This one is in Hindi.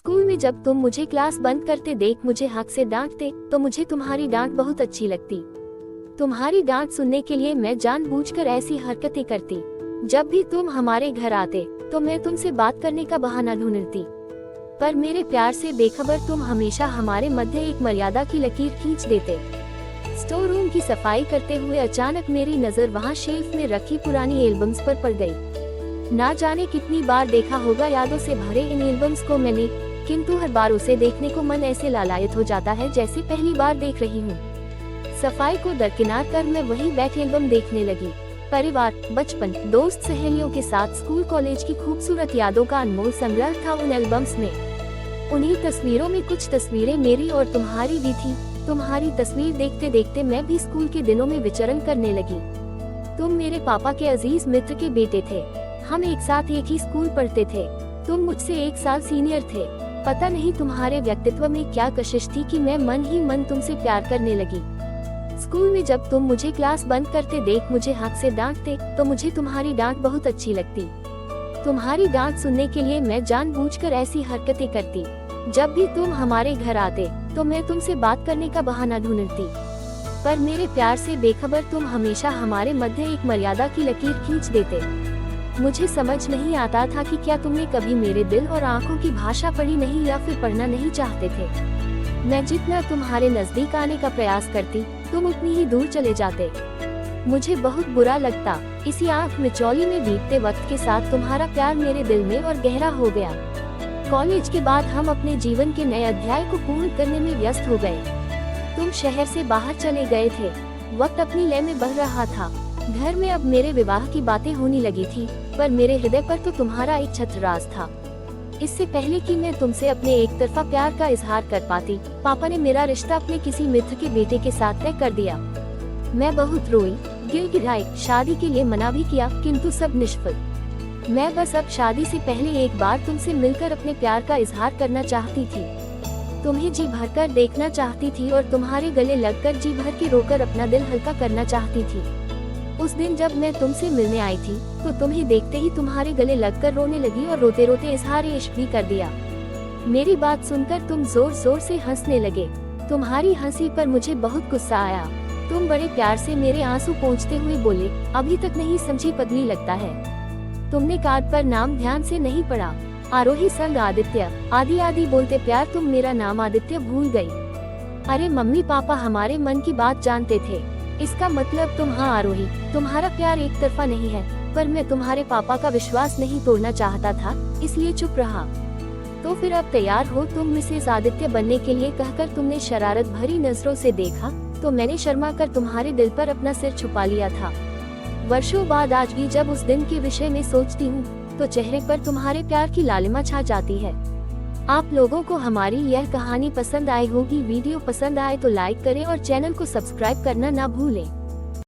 स्कूल में जब तुम मुझे क्लास बंद करते देख मुझे हक से डांटते तो मुझे तुम्हारी डांट बहुत अच्छी लगती। तुम्हारी डांट सुनने के लिए मैं जानबूझकर ऐसी हरकतें करती। जब भी तुम हमारे घर आते तो मैं तुमसे बात करने का बहाना ढूंढती, पर मेरे प्यार से बेखबर तुम हमेशा हमारे मध्य एक मर्यादा की लकीर खींच देते। स्टोर रूम की सफाई करते हुए अचानक मेरी नजर वहाँ शेल्फ में रखी पुरानी एल्बम्स पर पड़ गई। ना जाने कितनी बार देखा होगा यादों से भरे इन एल्बम्स को मैंने, किंतु हर बार उसे देखने को मन ऐसे लालायत हो जाता है जैसे पहली बार देख रही हूँ। सफाई को दरकिनार कर मैं वही बैक एल्बम देखने लगी। परिवार, बचपन, दोस्त, सहेलियों के साथ स्कूल कॉलेज की खूबसूरत यादों का अनमोल संग्रह था उन एल्बम्स में। उन्हीं तस्वीरों में कुछ तस्वीरें मेरी और तुम्हारी भी थी। तुम्हारी तस्वीर देखते देखते मैं भी स्कूल के दिनों में विचरण करने लगी। तुम मेरे पापा के अजीज मित्र के बेटे थे। हम एक साथ एक ही स्कूल पढ़ते थे। तुम मुझसे 1 साल सीनियर थे। पता नहीं तुम्हारे व्यक्तित्व में क्या कशिश थी कि मैं मन ही मन तुमसे प्यार करने लगी। स्कूल में जब तुम मुझे क्लास बंद करते देख मुझे हक से डांटते तो मुझे तुम्हारी डांट बहुत अच्छी लगती। तुम्हारी डांट सुनने के लिए मैं जानबूझकर ऐसी हरकतें करती। जब भी तुम हमारे घर आते तो मैं तुमसे बात करने का बहाना ढूंढती, पर मेरे प्यार से बेखबर तुम हमेशा हमारे मध्य एक मर्यादा की लकीर खींच देते। मुझे समझ नहीं आता था कि क्या तुमने कभी मेरे दिल और आंखों की भाषा पढ़ी नहीं या फिर पढ़ना नहीं चाहते थे। मैं जितना तुम्हारे नजदीक आने का प्रयास करती तुम उतनी ही दूर चले जाते। मुझे बहुत बुरा लगता। इसी आँख मिचौली में बीतते वक्त के साथ तुम्हारा प्यार मेरे दिल में और गहरा हो गया। कॉलेज के बाद हम अपने जीवन के नए अध्याय को पूर्ण करने में व्यस्त हो गए। तुम शहर से बाहर चले गए थे। वक्त अपनी लय में बढ़ रहा था। घर में अब मेरे विवाह की बातें होने लगी थी, पर मेरे हृदय पर तो तुम्हारा एक छत्रराज था। इससे पहले कि मैं तुमसे अपने एक तरफा प्यार का इजहार कर पाती, पापा ने मेरा रिश्ता अपने किसी मित्र के बेटे के साथ तय कर दिया। मैं बहुत रोई, गिड़गिड़ाई, शादी के लिए मना भी किया, किंतु सब निष्फल। मैं बस अब शादी से पहले एक बार तुमसे मिलकर अपने प्यार का इजहार करना चाहती थी। तुम्हें जी भरकर देखना चाहती थी और तुम्हारे गले लगकर जी भर के रोकर अपना दिल हल्का करना चाहती थी। उस दिन जब मैं तुमसे मिलने आई थी तो तुम्हें देखते ही तुम्हारे गले लगकर रोने लगी और रोते रोते इजहार इश्क भी कर दिया। मेरी बात सुनकर तुम जोर जोर से हंसने लगे। तुम्हारी हंसी पर मुझे बहुत गुस्सा आया। तुम बड़े प्यार से मेरे आंसू पोंछते हुए बोले, अभी तक नहीं समझी पगली लगता है। तुमने कार्ड पर नाम ध्यान से नहीं पढ़ा। आरोही संग आदित्य। आदि आदि बोलते प्यार तुम मेरा नाम आदित्य भूल गई। अरे मम्मी पापा हमारे मन की बात जानते थे। इसका मतलब तुम हाँ आरोही, तुम्हारा प्यार एक तरफा नहीं है, पर मैं तुम्हारे पापा का विश्वास नहीं तोड़ना चाहता था, इसलिए चुप रहा। तो फिर अब तैयार हो तुम मिसेस आदित्य बनने के लिए कहकर तुमने शरारत भरी नजरों से देखा तो मैंने शर्मा कर तुम्हारे दिल पर अपना सिर छुपा लिया था। वर्षों बाद आज भी जब उस दिन के विषय में सोचती हूँ तो चेहरे पर तुम्हारे प्यार की लालिमा छा जाती है। आप लोगों को हमारी यह कहानी पसंद आई होगी। वीडियो पसंद आए तो लाइक करें और चैनल को सब्सक्राइब करना ना भूलें।